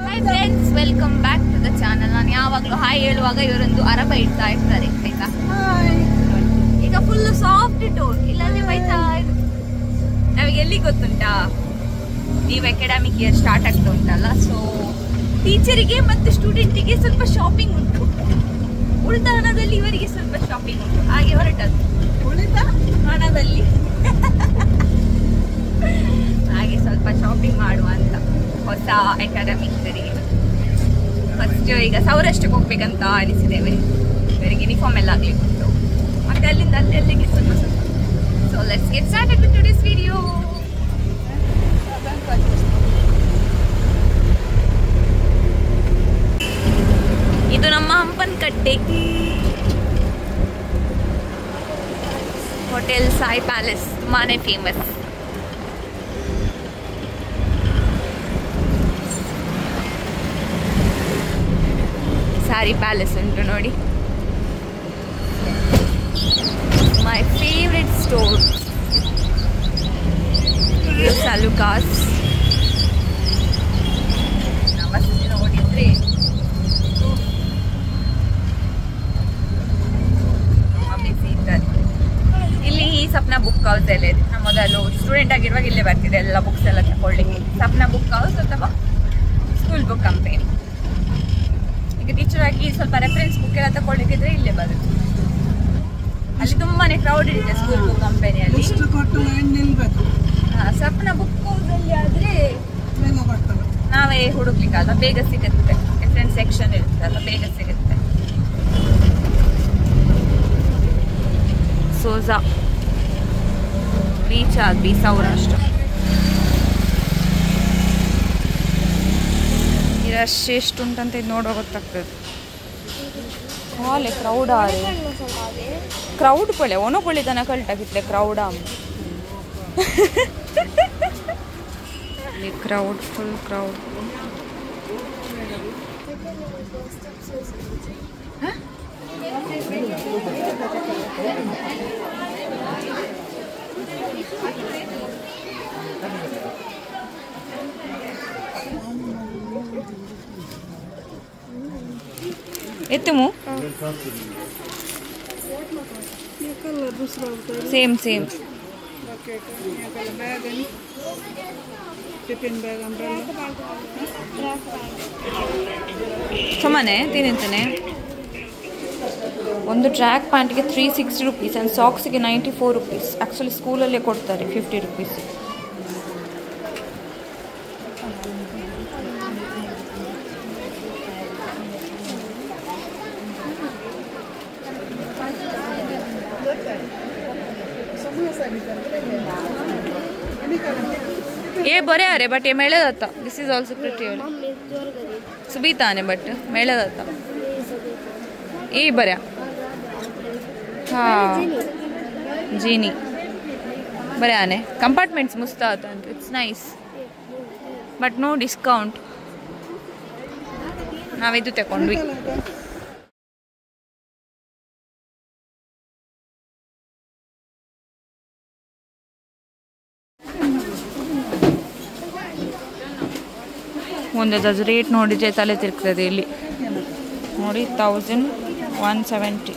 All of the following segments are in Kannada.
Hi friends, welcome back to the channel. ನಾನು ಯಾವಾಗಲೂ ಹಾಯ್ ಹೇಳುವಾಗ ಇವರೊಂದು ಅರಬ ಇಡ್ತಾ ಇರ್ತಾರೆ ಆಯ್ತಾ. ಈಗ ಫುಲ್ ಸಾಫ್ಟ್ ಟೋನ್, ಇಲ್ಲಾಂದ್ರೆ ಬೈತಾ ಇರುತ್ತೆ. ನಮಗೆ ಎಲ್ಲಿ ಗೊತ್ತುಂಟಾ, ನೀವು ಅಕಾಡೆಮಿಕ್ ಇಯರ್ ಸ್ಟಾರ್ಟ್ ಆಗ್ತಾ ಉಂಟಲ್ಲ, ಸೊ ಟೀಚರಿಗೆ ಮತ್ತು ಸ್ಟೂಡೆಂಟಿಗೆ ಸ್ವಲ್ಪ ಶಾಪಿಂಗ್ ಉಂಟು. ಉಳಿದ ಹಣದಲ್ಲಿ ಇವರಿಗೆ ಸ್ವಲ್ಪ ಶಾಪಿಂಗ್ ಉಂಟು. ಹಾಗೆ ಹೊರಟದ್ದು ಉಳಿದ ಹಣದಲ್ಲಿ ಹಾಗೆ ಸ್ವಲ್ಪ ಶಾಪಿಂಗ್ ಮಾಡುವ ಅಂತ ಹೊಸ ಅಕಾಡೆಮಿಕ್ ಇಯರಿಗೆ. ಫಸ್ಟ್ ಈಗ ಸೌರಾಷ್ಟ್ರಕ್ಕೆ ಹೋಗ್ಬೇಕಂತ ಅನಿಸಿದ್ದೇವೆ. ಇವರಿಗೆ ಯೂನಿಫಾರ್ಮ್ ಎಲ್ಲ ಆಗ್ಲಿಕ್ಕೆ ಉಂಟು, ಮತ್ತೆ ಅಲ್ಲಿಂದ ಅಲ್ಲಿಗೆ ಸ್ವಲ್ಪ ಸ್ವಲ್ಪ. So let's get started with today's video. ಇದು ನಮ್ಮ ಹಂಪನಕಟ್ಟೆ ಹೋಟೆಲ್ ಸಾಯಿ ಪ್ಯಾಲೇಸ್, ತುಂಬಾನೇ ಫೇಮಸ್. ಸಾರಿ ಪ್ಯಾಲೇಸ್ ಉಂಟು ನೋಡಿ. ಮೈ ಫೇವ್ರೆಟ್ ಸ್ಟೋರ್ ಸಲುಕಾಸ್. ನಮಸ್ತೆ ನೋಡಿದ್ರೆ ಇಲ್ಲಿ ಸಪ್ನ ಬುಕ್ ಹೌಸ್ ಎಲ್ಲ ಇದೆ. ನಮ್ಮ ಮೊದಲು ಸ್ಟೂಡೆಂಟ್ ಆಗಿರುವಾಗ ಇಲ್ಲೇ ಬರ್ತಿದೆ ಎಲ್ಲ ಬುಕ್ಸ್ ಎಲ್ಲ ತಗೊಳ್ಳಿಕ್ಕೆ. ಸಪ್ನ ಬುಕ್ ಹೌಸ್ ಅಥವಾ ಸ್ಕೂಲ್ ಬುಕ್ ಕಂಪನಿ. ಈಗ ಟೀಚರ್ ಆಗಿ ಸ್ವಲ್ಪ ರೆಫರೆನ್ಸ್ ಬುಕ್ ಎಲ್ಲ ತಗೊಳ್ಳಿಕ್ಕಿದ್ರೆ ಇಲ್ಲೇ ಬರುತ್ತೆ. ಅಲ್ಲಿ ತುಂಬಾನೇ ಕ್ರೌಡ್ ಇದೆ ಸ್ಕೂಲ್ ಬುಕ್ ಕಂಪನಿಯಲ್ಲಿ. ಸಪ್ನ ಬುಕ್ ಹೌಸ್ ಅಲ್ಲಿ ಆದ್ರೆ ನಾವೇ ಹುಡುಕ್ಲಿಕ್ಕಲ್ಲ, ಬೇಗ ಸಿಗುತ್ತೆ. ರೆಫರೆನ್ಸ್ ಸೆಕ್ಷನ್ ಇರುತ್ತಲ್ಲ, ಬೇಗ ಸಿಗುತ್ತೆ. ಸೋಜಾ ರೀಚ್ ಆದ್ವಿ ಸೌರಾಷ್ಟ್ರ. ಈ ರಶ್ ಎಷ್ಟು ಉಂಟಂತ ಇದು ನೋಡುವ ಗೊತ್ತಾಗ್ತದೆ. ಹಾಲೆ ಕ್ರೌಡ್ ಆರೆ ಕ್ರೌಡ್ ಪೊಳೆ ಒಣಕೊಳ್ಳಿ ತನ ಕಲ್ಟಾಗಿತ್ಲೆ ಕ್ರೌಡ್ ಕ್ರೌಡ್ ಫುಲ್ ಕ್ರೌಡ್. ಎತ್ತುಮು ಸೇಮ್ ಸೇಮ್ ಸುಮ್ಮನೆ ತಿಂತಾನೆ. ಒಂದು ಟ್ರ್ಯಾಕ್ ಪ್ಯಾಂಟ್ಗೆ 360 rupees ಆ್ಯಂಡ್ ಸಾಕ್ಸ್ಗೆ 94 rupees. ಆ್ಯಕ್ಚುಲಿ ಸ್ಕೂಲಲ್ಲೇ ಕೊಡ್ತಾರೆ 50 rupees. ये बरे आ रहे बट ये मेले जाता. दिस इज ऑल्सो प्रिटी सुबीताने बट मेले जाता. ये बऱ्या हाँ जीनी बरे आने कंपार्टमेंट्स मस्त आता. It's nice but no discount. नाविದು ತಕೊಂಡ್ವಿ. ಒಂದದು ರೇಟ್ ನೋಡಿದ್ರೆ ತಲೆ ತಿರುಗ್ತದೆ. ಇಲ್ಲಿ ನೋಡಿ 1170.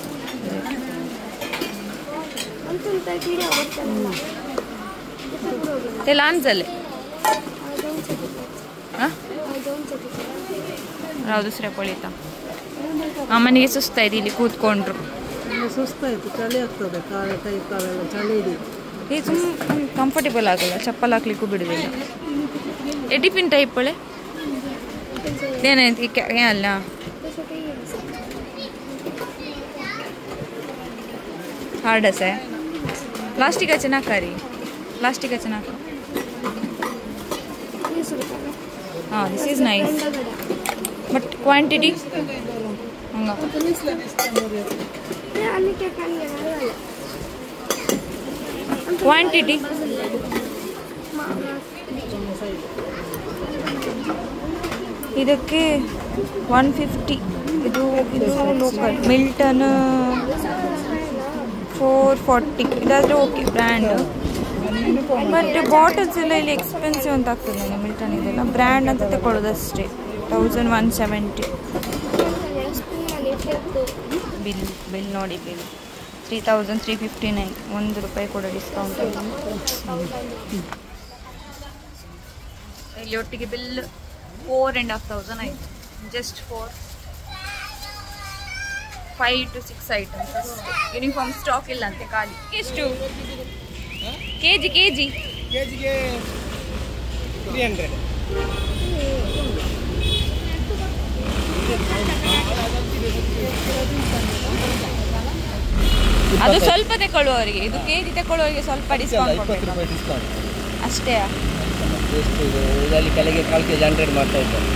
ಲಾನ್ಸಲ್ಲೇ ಯಾವುದು ಸರಿ ಪೊಳಿತ. ಅಮ್ಮನಿಗೆ ಸುಸ್ತಾಯ್ತು ಇಲ್ಲಿ ಕೂತ್ಕೊಂಡ್ರು. ಸುಸ್ತಾಯ್ತು, ಚಳಿ ಆಗ್ತದೆ, ಕೈ ಕಾಲೆಲ್ಲ ಚಳಿ ಇದೆ. ಇದು ತುಂಬ ಕಂಫರ್ಟೇಬಲ್ ಆಗಲ್ಲ, ಚಪ್ಪಲ್ ಹಾಕ್ಲಿಕ್ಕೂ ಬಿಡುದಿಲ್ಲ. ಎಡಿಪಿನ್ ಟೈಪ್ ಒಳ್ಳೆ ಏನಾಯ್ತು ಅಲ್ಲ. ಹಾರ್ಡಸೆ ಪ್ಲಾಸ್ಟಿಕ್ ಚೆನ್ನಾಗಿ ಪ್ಲಾಸ್ಟಿಕ್ ಚೆನ್ನಾಗಿ. ಹಾಂ this is nice but quantity ಹಂಗ ಕ್ವಾಂಟಿಟಿ ಇದಕ್ಕೆ 150. ಇದು ಲೋಕಲ್ ಮಿಲ್ಟನ್ 440. ಇದಾದರೆ ಓಕೆ ಬ್ರ್ಯಾಂಡ್. ಬಟ್ ಬಾಟಲ್ಸ್ ಎಲ್ಲ ಇಲ್ಲಿ ಎಕ್ಸ್ಪೆನ್ಸಿವ್ ಅಂತ ಆಗ್ತದೆ ನನಗೆ ಮಿಲ್ಟನ್ ಇದೆಲ್ಲ ಬ್ರ್ಯಾಂಡ್ ಅಂತ ತಗೊಳ್ಳೋದಷ್ಟೇ. 1170. ಬಿಲ್ ನೋಡಿ, ಬಿಲ್ 3359. ₹1 ಕೂಡ ಡಿಸ್ಕೌಂಟ್ ಆಗಿದೆ. ಇಲ್ಲಿ ಒಟ್ಟಿಗೆ ಬಿಲ್ 4,500 ಆಯಿತು. ಜಸ್ಟ್ ಫಾರ್ 5 to 6 ಐಟಮ್ಸ್ ಅಷ್ಟೇ. ಯೂನಿಫಾರ್ಮ್ ಸ್ಟಾಕ್ ಇಲ್ಲ ಅಂತೆ, ಖಾಲಿ. ಎಷ್ಟು ಕೆಜಿಗೆ? 300. ಅದು ಸ್ವಲ್ಪ ತಗೊಳ್ಳುವವರಿಗೆ, ಇದು ಕೆಜಿ ತಗೊಳ್ಳುವವರಿಗೆ ಸ್ವಲ್ಪ ಡಿಸ್ಕೌಂಟ್ ಅಷ್ಟೇ. ಇದರಲ್ಲಿ ಕೆಳಗೆ 4 kg 100 ಮಾಡ್ತಾ ಇದ್ದಾರೆ.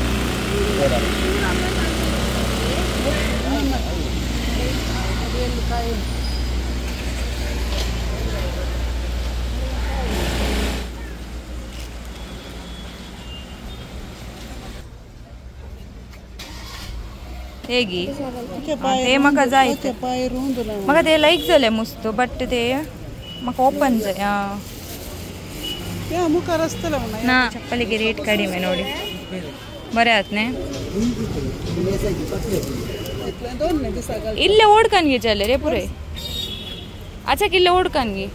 हेगी ते म्हाका जाय म्हाका ते लायक जालें मस्त बट ते म्हाका ओपन जाय. ना चप्पलिಗೆ ರೇಟ್ ಕಡಿಮೆ ನೋಡಿ, ಬರೇ ಆತ್ನೆ ಇಲ್ಲೇ ಓಡ್ಕನ್ಗೆ ಚಲೆ ರೇ ಪುರೇ ಆಚಕ್ಕೆ ಇಲ್ಲೇ ಓಡ್ಕನ್ಗೆ.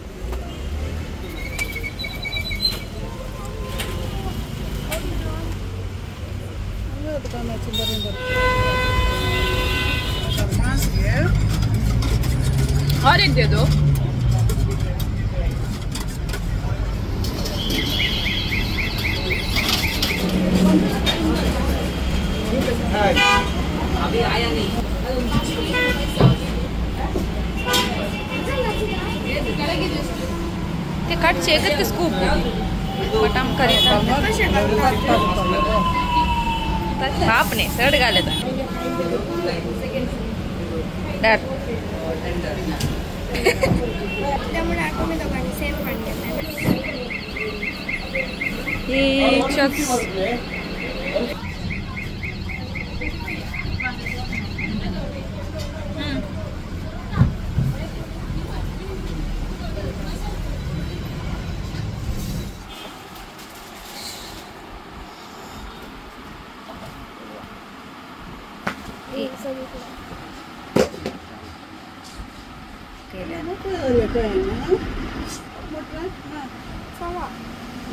और एक दे दो. अभी आया नहीं. ते कट चेकर के स्कूप बटम करीता बाप ने सड़ गाले था डर.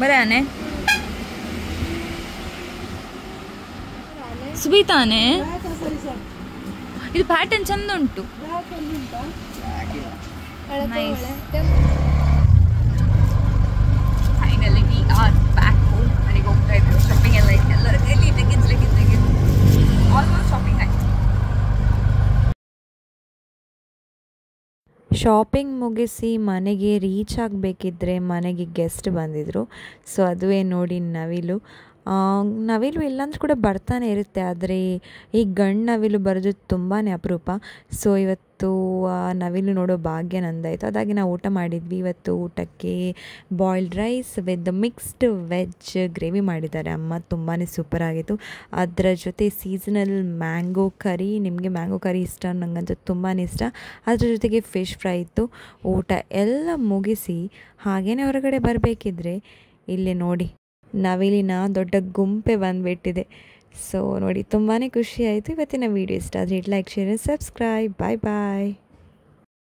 ಬರಾನೆ ಸುಬೀತಾನೆ ಇದು ಪ್ಯಾಟರ್ನ್ ಚಂದ ಉಂಟು. Finally we are back home. ಮನೆಗೆ ಹೋಗ್ತಾ ಇದ್ದೀವಿ. ಶಾಪಿಂಗ್ ಎಲ್ಲ ಇತ್ತು, ಎಲ್ಲರ ಕೈಲಿ ತೆಗೆದು ಆಲ್ಮೋಸ್ಟ್ ಶಾಪಿಂಗ್ ಆಯ್ತು. ಶಾಪಿಂಗ್ ಮುಗಿಸಿ ಮನೆಗೆ ರೀಚ್ ಆಗಬೇಕಿದ್ರೆ ಮನೆಗೆ ಗೆಸ್ಟ್ ಬಂದಿದ್ದರು. ಸೊ ಅದುವೇ ನೋಡಿ ನವಿಲು. ನವಿಲು ಇಲ್ಲಾಂದ್ರೂ ಕೂಡ ಬರ್ತಾನೆ ಇರುತ್ತೆ, ಆದರೆ ಈ ಗಂಡು ನವಿಲು ಬರೋದು ತುಂಬಾ ಅಪರೂಪ. ಸೊ ಇವತ್ತು ನವಿಲು ನೋಡೋ ಭಾಗ್ಯ ನಂದಾಯಿತು. ಅದಾಗಿ ನಾವು ಊಟ ಮಾಡಿದ್ವಿ. ಇವತ್ತು ಊಟಕ್ಕೆ boiled rice with mixed veg gravy ಮಾಡಿದ್ದಾರೆ ಅಮ್ಮ, ತುಂಬಾ ಸೂಪರಾಗಿತ್ತು. ಅದರ ಜೊತೆ ಸೀಸನಲ್ ಮ್ಯಾಂಗೋ ಕರಿ. ನಿಮಗೆ ಮ್ಯಾಂಗೋ ಕರಿ ಇಷ್ಟ, ನನಗಂತೂ ತುಂಬಾ ಇಷ್ಟ. ಅದ್ರ ಜೊತೆಗೆ ಫಿಶ್ ಫ್ರೈ ಇತ್ತು. ಊಟ ಎಲ್ಲ ಮುಗಿಸಿ ಹಾಗೇ ಹೊರಗಡೆ ಬರಬೇಕಿದ್ರೆ ಇಲ್ಲಿ ನೋಡಿ ನವಿಲಿನ ದೊಡ್ಡ ಗುಂಪೆ ಬಂದುಬಿಟ್ಟಿದೆ. ಸೊ ನೋಡಿ ತುಂಬಾ ಖುಷಿ ಆಯಿತು. ಇವತ್ತಿನ ವೀಡಿಯೋ ಇಷ್ಟ ಆದರೆ ಲೈಕ್, ಶೇರ್, ಸಬ್ಸ್ಕ್ರೈಬ್. ಬಾಯ್ ಬಾಯ್.